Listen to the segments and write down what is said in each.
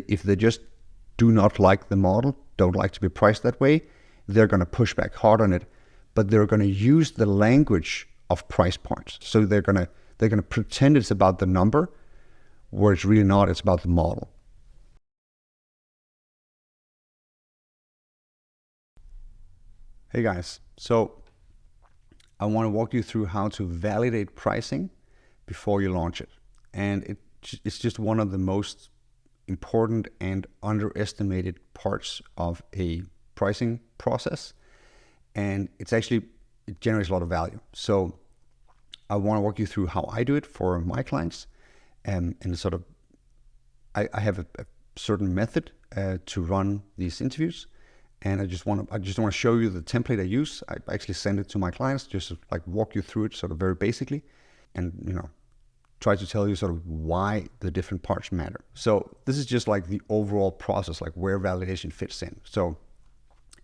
if they just do not like the model, don't like to be priced that way, they're going to push back hard on it, but they're going to use the language of price points. So they're going to pretend it's about the number, where it's really not, it's about the model. Hey guys, so I want to walk you through how to validate pricing before you launch it. And it's just one of the most important and underestimated parts of a pricing process. And it generates a lot of value. So I want to walk you through how I do it for my clients. And sort of, I have a certain method to run these interviews. And I just want to show you the template I use. I actually send it to my clients, just to like walk you through it sort of very basically, and try to tell you sort of why the different parts matter. So this is just like the overall process, like where validation fits in. So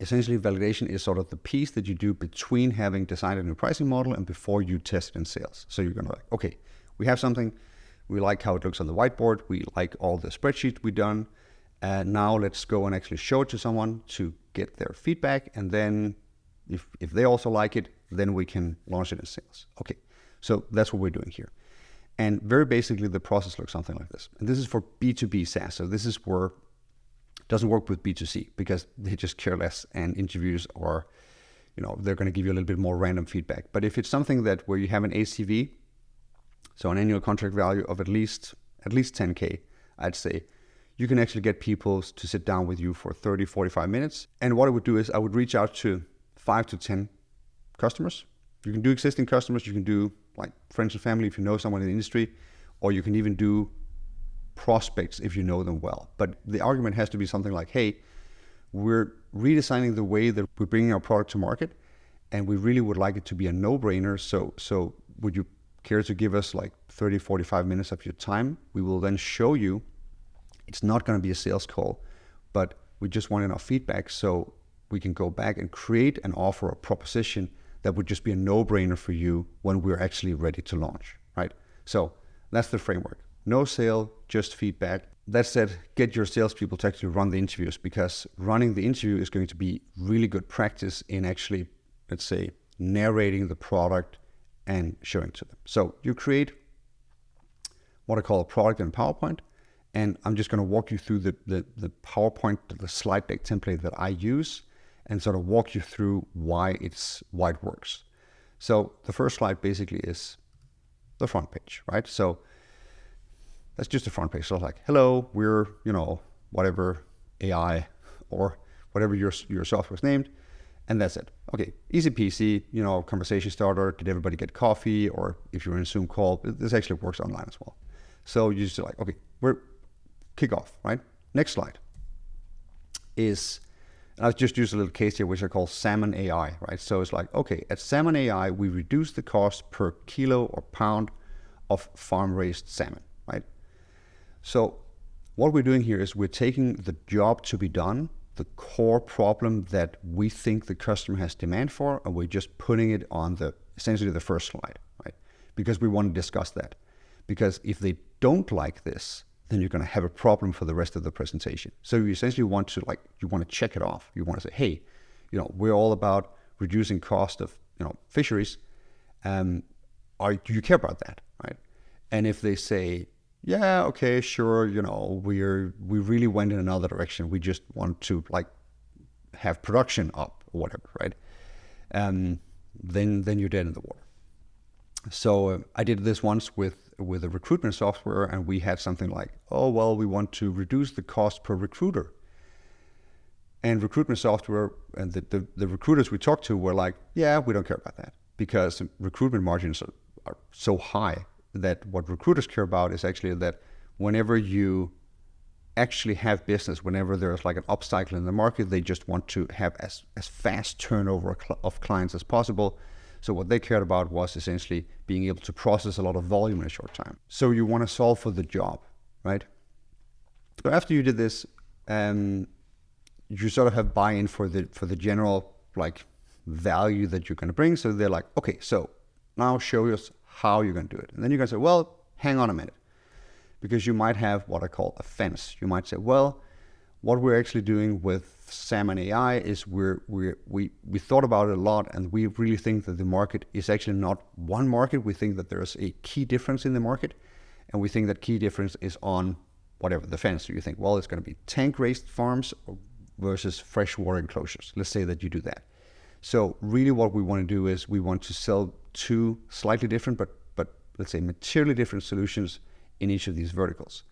essentially, validation is sort of the piece that you do between having designed a new pricing model and before you test it in sales. So you're gonna okay, we have something, we like how it looks on the whiteboard, we like all the spreadsheets we've done. Now let's go and actually show it to someone to get their feedback, and then if they also like it, then we can launch it in sales. Okay, so that's what we're doing here. And very basically, the process looks something like this. And this is for B2B SaaS. So this is where it doesn't work with B2C because they just care less, and interviews are, they're going to give you a little bit more random feedback. But if it's something that where you have an ACV, so an annual contract value of at least 10K, I'd say, you can actually get people to sit down with you for 30, 45 minutes. And what I would do is I would reach out to 5 to 10 customers. You can do existing customers, you can do like friends and family if you know someone in the industry, or you can even do prospects if you know them well. But the argument has to be something like, hey, we're redesigning the way that we're bringing our product to market, and we really would like it to be a no-brainer. So would you care to give us like 30, 45 minutes of your time? We will then show you. It's not going to be a sales call, but we just want enough feedback so we can go back and create an offer or proposition that would just be a no-brainer for you when we're actually ready to launch, right? So that's the framework. No sale, just feedback. That said, get your salespeople to actually run the interviews, because running the interview is going to be really good practice in actually, let's say, narrating the product and showing to them. So you create what I call a product in PowerPoint. And I'm just going to walk you through the PowerPoint, the slide deck template that I use, and sort of walk you through why it works. So the first slide basically is the front page, right? So that's just the front page. So like, hello, we're, whatever AI or whatever your software is named, and that's it. Okay, easy peasy, conversation starter. Did everybody get coffee? Or if you're in a Zoom call, this actually works online as well. So you just like, okay, we're kick off, right? Next slide is, and I've just used a little case here, which I call Salmon AI, right? So it's like, okay, at Salmon AI, we reduce the cost per kilo or pound of farm-raised salmon, right? So what we're doing here is we're taking the job to be done, the core problem that we think the customer has demand for, and we're just putting it on essentially the first slide, right? Because we want to discuss that. Because if they don't like this, then you're going to have a problem for the rest of the presentation. So you essentially want to check it off. You want to say, hey, we're all about reducing cost of, fisheries. Do you care about that, right? And if they say, yeah, okay, sure, we really went in another direction. We just want to have production up or whatever, right? Then you're dead in the water. So I did this once with a recruitment software, and we had something like, oh, well, we want to reduce the cost per recruiter. And recruitment software and the recruiters we talked to were like, yeah, we don't care about that, because recruitment margins are so high that what recruiters care about is actually that whenever you actually have business, whenever there's like an upcycle in the market, they just want to have as fast turnover of clients as possible. So what they cared about was essentially being able to process a lot of volume in a short time. So you want to solve for the job, right? So after you did this, you sort of have buy-in for the general value that you're going to bring. So they're like, okay, so now show us how you're going to do it. And then you're going to say, well, hang on a minute, because you might have what I call a fence. You might say, well, what we're actually doing with Salmon AI is we thought about it a lot, and we really think that the market is actually not one market. We think that there's a key difference in the market, and we think that key difference is on whatever the fence. So you think, well, it's going to be tank-raised farms versus freshwater enclosures. Let's say that you do that. So really what we want to do is we want to sell two slightly different, but let's say materially different solutions in each of these verticals.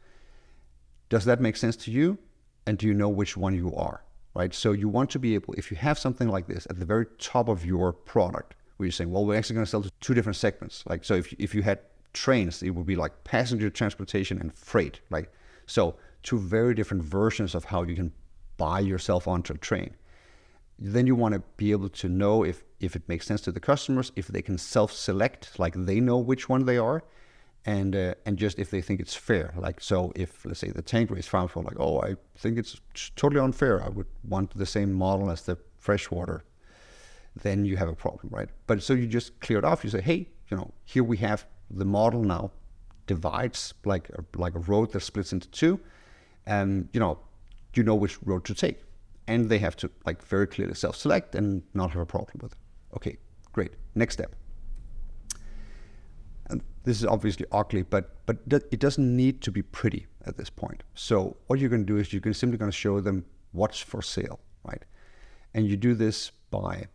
Does that make sense to you? And do you know which one you are, right? So you want to be able, if you have something like this at the very top of your product, where you're saying, well, we're actually going to sell to two different segments. Like, so if you had trains, it would be like passenger transportation and freight, right? So two very different versions of how you can buy yourself onto a train. Then you want to be able to know if it makes sense to the customers, if they can self-select, like they know which one they are, and just if they think it's fair. Like, so if, let's say, the tank-raised farms were like, oh, I think it's totally unfair, I would want the same model as the freshwater, then you have a problem, right? But so you just clear it off. You say, hey, here we have the model now divides like a road that splits into two, and you know which road to take. And they have to like very clearly self-select and not have a problem with it. Okay, great. Next step. And this is obviously ugly, but it doesn't need to be pretty at this point. So what you're going to do is you're simply going to show them what's for sale, right? And you do this by,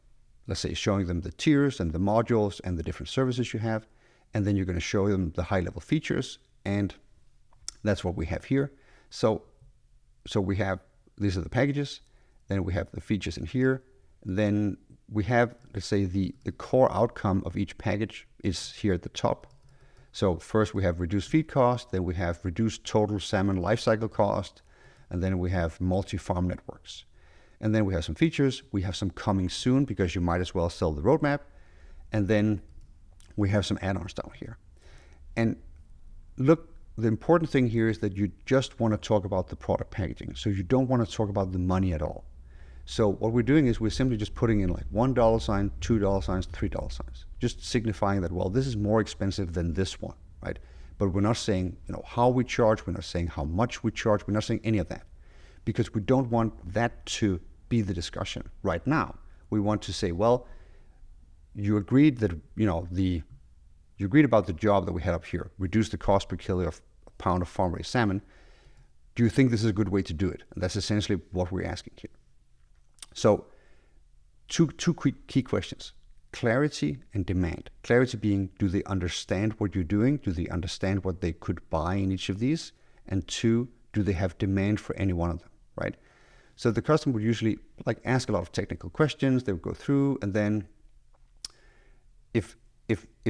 let's say, showing them the tiers and the modules and the different services you have. And then you're going to show them the high-level features. And that's what we have here. So we have, these are the packages. Then we have the features in here. Then we have, let's say, the core outcome of each package is here at the top. So first we have reduced feed cost, then we have reduced total salmon lifecycle cost, and then we have multi-farm networks. And then we have some features. We have some coming soon because you might as well sell the roadmap. And then we have some add-ons down here. And look, the important thing here is that you just want to talk about the product packaging. So you don't want to talk about the money at all. So what we're doing is we're simply just putting in like $1 sign, $2 signs, $3 signs, just signifying that, well, this is more expensive than this one, right? But we're not saying, how we charge. We're not saying how much we charge. We're not saying any of that, because we don't want that to be the discussion right now. We want to say, well, you agreed that, you agreed about the job that we had up here, reduce the cost per kilo of a pound of farm-raised salmon. Do you think this is a good way to do it? And that's essentially what we're asking here. So two key questions: clarity and demand. Clarity being, do they understand what you're doing? Do they understand what they could buy in each of these? And two, do they have demand for any one of them, right? So the customer would usually ask a lot of technical questions. They would go through, and then if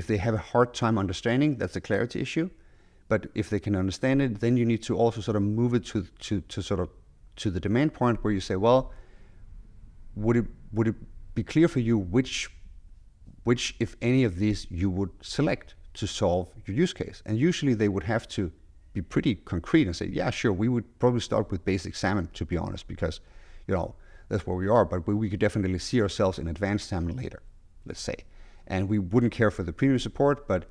they have a hard time understanding, that's a clarity issue. But if they can understand it, then you need to also sort of move it to the demand point where you say, well, would it be clear for you which, if any of these, you would select to solve your use case? And usually they would have to be pretty concrete and say, yeah, sure, we would probably start with basic salmon, to be honest, because, that's where we are, but we could definitely see ourselves in advanced salmon later, let's say. And we wouldn't care for the premium support, but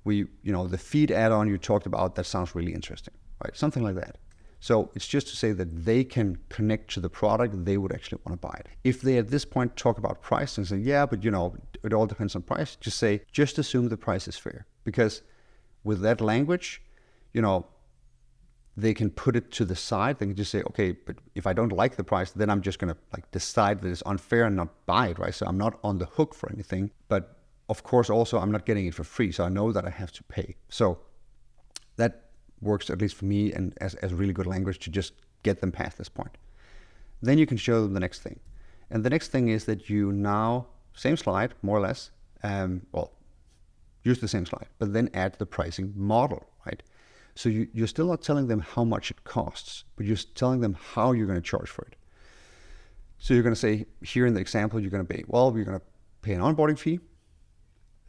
the feed add-on you talked about, that sounds really interesting, right? Something like that. So it's just to say that they can connect to the product, they would actually want to buy it. If they at this point talk about price and say, yeah, but it all depends on price, just assume the price is fair. Because with that language, they can put it to the side. They can just say, okay, but if I don't like the price, then I'm just going to decide that it's unfair and not buy it, right? So I'm not on the hook for anything. But of course, also, I'm not getting it for free. So I know that I have to pay. So that works, at least for me, and as really good language to just get them past this point. Then you can show them the next thing. And the next thing is that you now, same slide, more or less, use the same slide, but then add the pricing model, right? So you're still not telling them how much it costs, but you're telling them how you're going to charge for it. So you're going to say, here in the example, you're going to pay, we're going to pay an onboarding fee.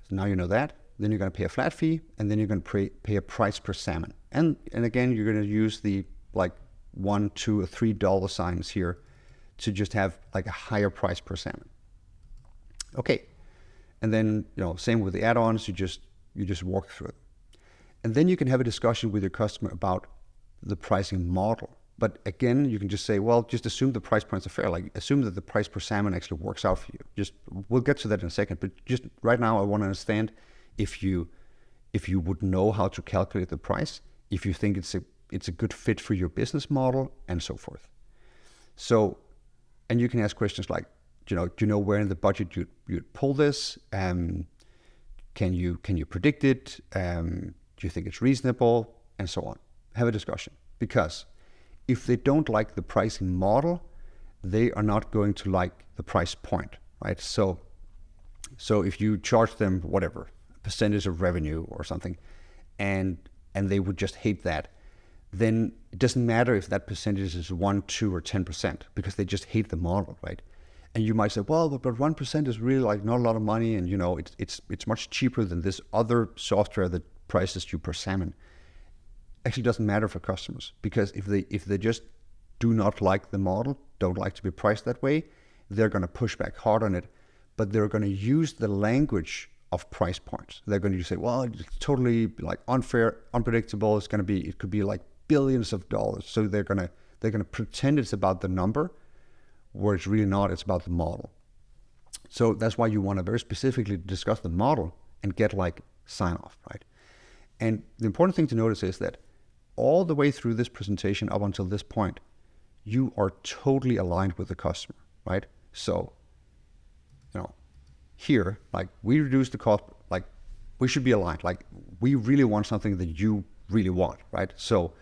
So now you know that. Then you're going to pay a flat fee, and then you're going to pay a price per salmon. And again, you're going to use the $1, $2, or $3 signs here to just have a higher price per salmon. Okay. And then, same with the add-ons, you just walk through it. And then you can have a discussion with your customer about the pricing model. But again, you can just say, well, just assume the price points are fair. Like assume that the price per salmon actually works out for you. We'll get to that in a second. But just right now, I want to understand if you would know how to calculate the price, if you think it's a good fit for your business model, and so forth. So, and you can ask questions like, do you know where in the budget you'd pull this? Can you predict it? Do you think it's reasonable? And so on. Have a discussion, because if they don't like the pricing model, they are not going to like the price point, right? So if you charge them whatever percentage of revenue or something, and they would just hate that, then it doesn't matter if that percentage is 1, 2, or 10%, because they just hate the model, right? And you might say, well, but 1% is really like not a lot of money, and it's much cheaper than this other software that prices you per salmon. Actually doesn't matter for customers, because if they just do not like the model, don't like to be priced that way, they're going to push back hard on it, but they're going to use the language of price points. They're going to say, well, it's totally like unfair, unpredictable. It could be like billions of dollars. So they're going to pretend it's about the number, where it's really not. It's about the model. So that's why you want to very specifically discuss the model and get like sign off, right? And the important thing to notice is that all the way through this presentation up until this point, you are totally aligned with the customer, right? So, here, like we reduce the cost, like we should be aligned. Like we really want something that you really want, right? So,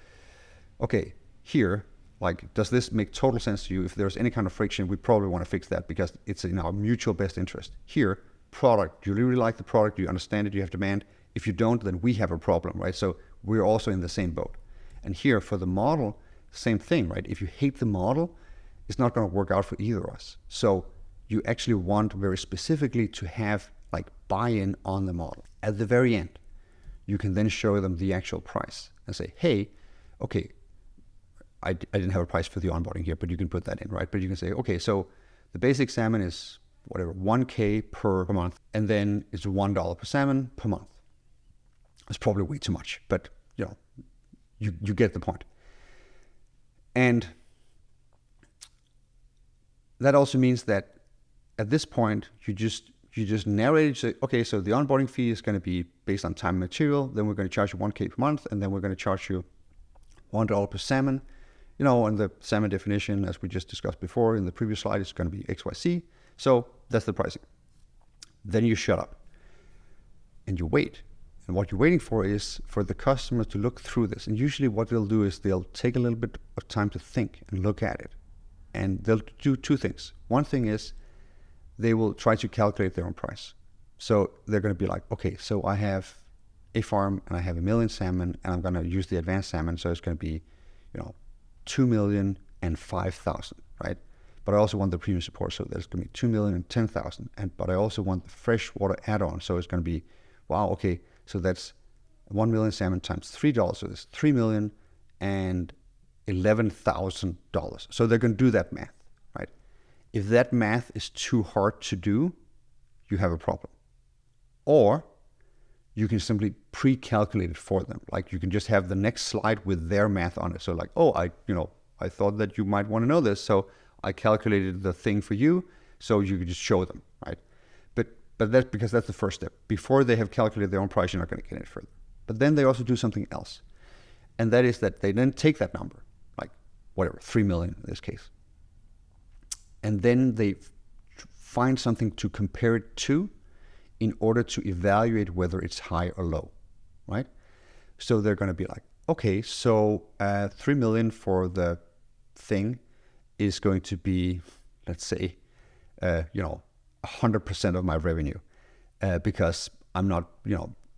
okay, here, like, does this make total sense to you? If there's any kind of friction, we probably want to fix that because it's in our mutual best interest. Here, product, do you really like the product? Do you understand it? Do you have demand? If you don't, then we have a problem, right? So we're also in the same boat. And here for the model, same thing, right? If you hate the model, it's not going to work out for either of us. So you actually want very specifically to have like buy-in on the model. At the very end, you can then show them the actual price and say, hey, okay, I didn't have a price for the onboarding here, but you can put that in, right? But you can say, okay, so the basic salmon is whatever, 1K per month, and then it's $1 per salmon per month. It's probably way too much, but you get the point. And that also means that at this point, you just narrate, say, okay, so the onboarding fee is going to be based on time and material. Then we're going to charge you 1K per month, and then we're going to charge you $1 per salmon. And the salmon definition, as we just discussed before in the previous slide, is going to be XYZ. So that's the pricing. Then you shut up and you wait. And what you're waiting for is for the customer to look through this. And usually what they'll do is they'll take a little bit of time to think and look at it. And they'll do two things. One thing is they will try to calculate their own price. So they're going to be like, okay, so I have a farm and I have 1 million salmon, and I'm going to use the advanced salmon. So it's going to be, 2,005,000, right? But I also want the premium support. So there's going to be 2,010,000. But I also want the freshwater add-on. So it's going to be, wow, okay. So that's 1 million salmon times $3. So it's $3,011,000. So they're going to do that math, right? If that math is too hard to do, you have a problem. Or you can simply pre-calculate it for them. Like you can just have the next slide with their math on it. So like, oh, I thought that you might want to know this. So I calculated the thing for you. So you can just show them, right? But that's because that's the first step. Before they have calculated their own price, you're not going to get any further. But then they also do something else. And that is that they then take that number, like whatever, 3 million in this case. And then they find something to compare it to in order to evaluate whether it's high or low, right? So they're going to be like, okay, so 3 million for the thing is going to be, let's say, 100% of my revenue, because I'm not,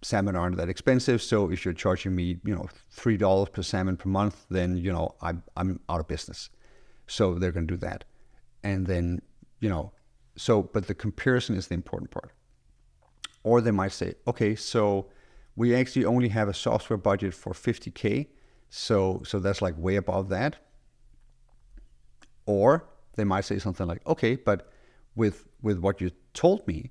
salmon aren't that expensive. So if you're charging me, $3 per salmon per month, then, I'm out of business. So they're going to do that. And then, but the comparison is the important part. Or they might say, okay, so we actually only have a software budget for 50K. So that's like way above that. Or they might say something like, okay, but with what you told me,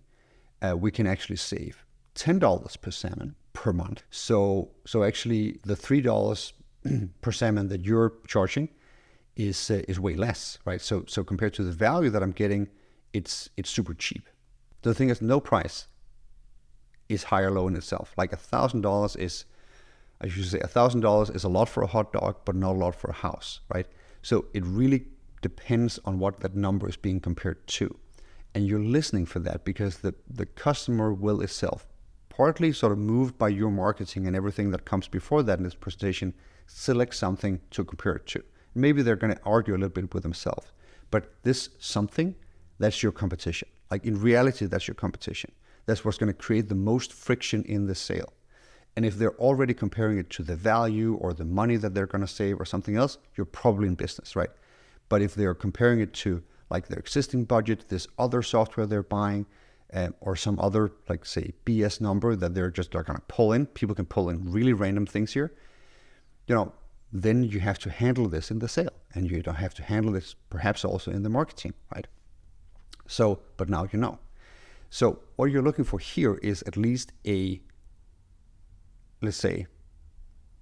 we can actually save $10 per salmon per month. So actually the $3 per salmon that you're charging is way less, right? So compared to the value that I'm getting, it's super cheap. The thing is, no price is high or low in itself. Like $1,000 is, I should say, $1,000 is a lot for a hot dog, but not a lot for a house, right? So it really depends on what that number is being compared to. And you're listening for that because the customer will itself, partly sort of moved by your marketing and everything that comes before that in this presentation, select something to compare it to. Maybe they're going to argue a little bit with themselves, but this something, that's your competition. Like in reality, that's your competition. That's what's going to create the most friction in the sale. And if they're already comparing it to the value or the money that they're going to save or something else, you're probably in business, right? But if they're comparing it to like their existing budget, this other software they're buying, or some other, like say, BS number that they're going to pull in, people can pull in really random things here, then you have to handle this in the sale, and you don't have to handle this perhaps also in the marketing, right? So, but now you know. So what you're looking for here is at least let's say,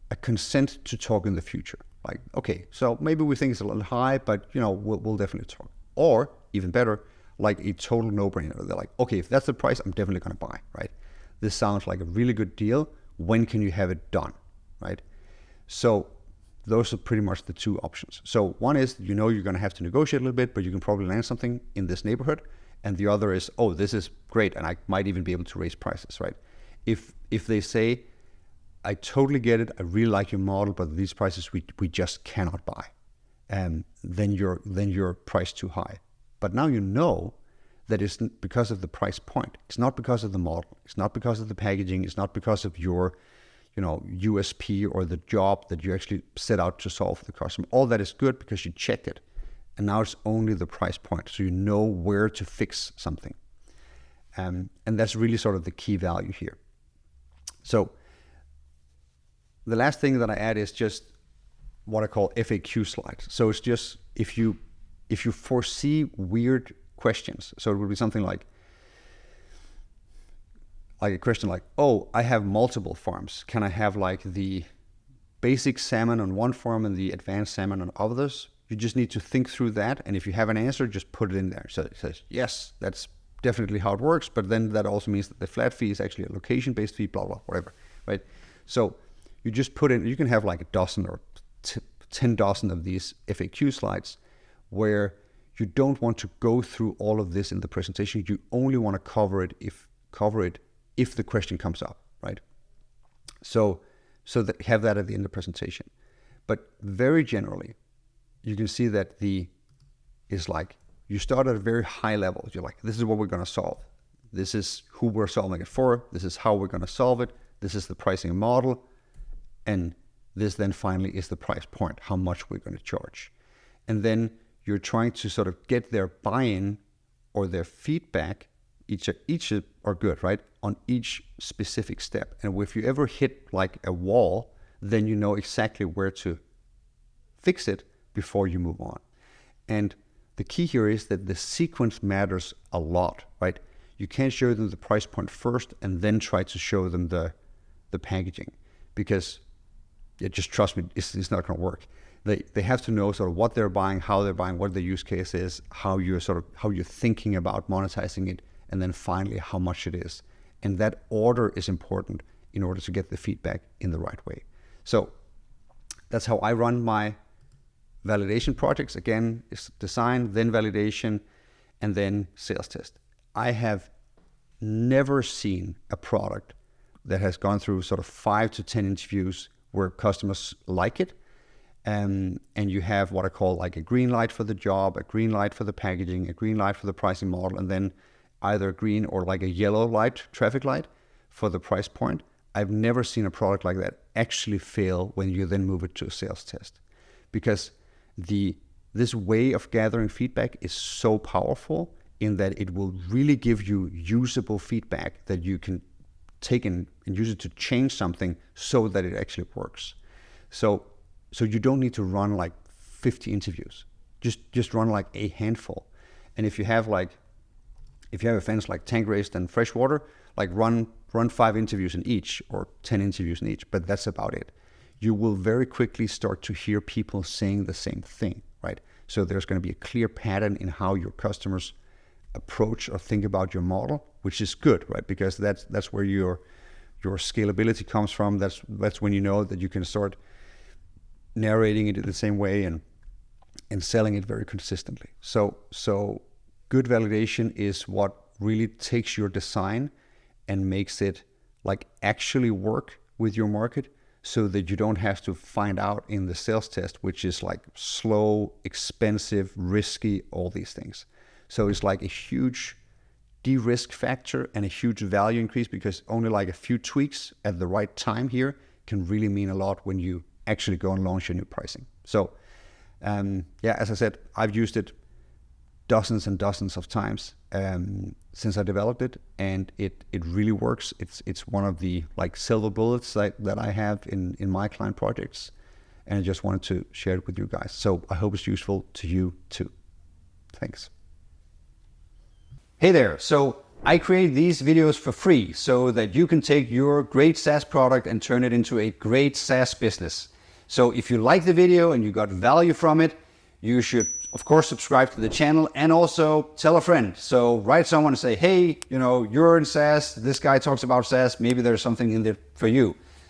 a consent to talk in the future. Like, okay, so maybe we think it's a little high, but we'll definitely talk. Or even better, like a total no-brainer. They're like, okay, if that's the price, I'm definitely going to buy, right? This sounds like a really good deal. When can you have it done, right? So those are pretty much the two options. So one is, you're going to have to negotiate a little bit, but you can probably land something in this neighborhood. And the other is, oh, this is great, and I might even be able to raise prices, right? If they say, I totally get it, I really like your model, but these prices we just cannot buy, then you're priced too high. But now you know that it's because of the price point. It's not because of the model. It's not because of the packaging. It's not because of your USP or the job that you actually set out to solve for the customer. All that is good because you checked it. And now it's only the price point. So you know where to fix something. And that's really sort of the key value here. So the last thing that I add is just what I call FAQ slides. So it's just if you foresee weird questions. So it would be something like a question like, oh, I have multiple farms. Can I have like the basic salmon on one farm and the advanced salmon on others? You just need to think through that. And if you have an answer, just put it in there. So it says, yes, that's definitely how it works. But then that also means that the flat fee is actually a location-based fee, blah, blah, whatever, right? So you just put in, you can have like a dozen or 10 dozen of these FAQ slides where you don't want to go through all of this in the presentation. You only want to cover it if the question comes up, right? So that have that at the end of the presentation. But very generally, you can see that is like, you start at a very high level. You're like, this is what we're going to solve. This is who we're solving it for. This is how we're going to solve it. This is the pricing model. And this then finally is the price point, how much we're going to charge. And then you're trying to sort of get their buy-in or their feedback. Each are good, right? On each specific step. And if you ever hit like a wall, then you know exactly where to fix it before you move on. And the key here is that the sequence matters a lot, right? You can't show them the price point first and then try to show them the packaging, because just trust me, it's not going to work. They have to know sort of what they're buying, how they're buying, what the use case is, how you're thinking about monetizing it, and then finally how much it is. And that order is important in order to get the feedback in the right way. So that's how I run my validation projects. Again, it's design, then validation, and then sales test. I have never seen a product that has gone through sort of 5 to 10 interviews where customers like it. And you have what I call like a green light for the job, a green light for the packaging, a green light for the pricing model, and then either a green or like a yellow light, traffic light for the price point. I've never seen a product like that actually fail when you then move it to a sales test, because this way of gathering feedback is so powerful in that it will really give you usable feedback that you can take and use it to change something so that it actually works. So you don't need to run like 50 interviews. Just run like a handful. And if you have a fence like tank raised and freshwater, like run run 5 interviews in each or 10 interviews in each, but that's about it. You will very quickly start to hear people saying the same thing, right? So there's going to be a clear pattern in how your customers approach or think about your model, which is good, right? Because that's where your scalability comes from. That's when you know that you can start narrating it in the same way and selling it very consistently. So good validation is what really takes your design and makes it like actually work with your market, so that you don't have to find out in the sales test, which is like slow, expensive, risky, all these things. So it's like a huge de-risk factor and a huge value increase, because only like a few tweaks at the right time here can really mean a lot when you actually go and launch your new pricing. So as I said, I've used it dozens and dozens of times since I developed it, and it really works. It's one of the like silver bullets that I have in my client projects, and I just wanted to share it with you guys. So I hope it's useful to you too. Thanks. Hey there. So I create these videos for free so that you can take your great SaaS product and turn it into a great SaaS business. So if you like the video and you got value from it, you should, of course, subscribe to the channel and also tell a friend. So write someone and say, hey, you're in SaaS, this guy talks about SaaS, maybe there's something in there for you.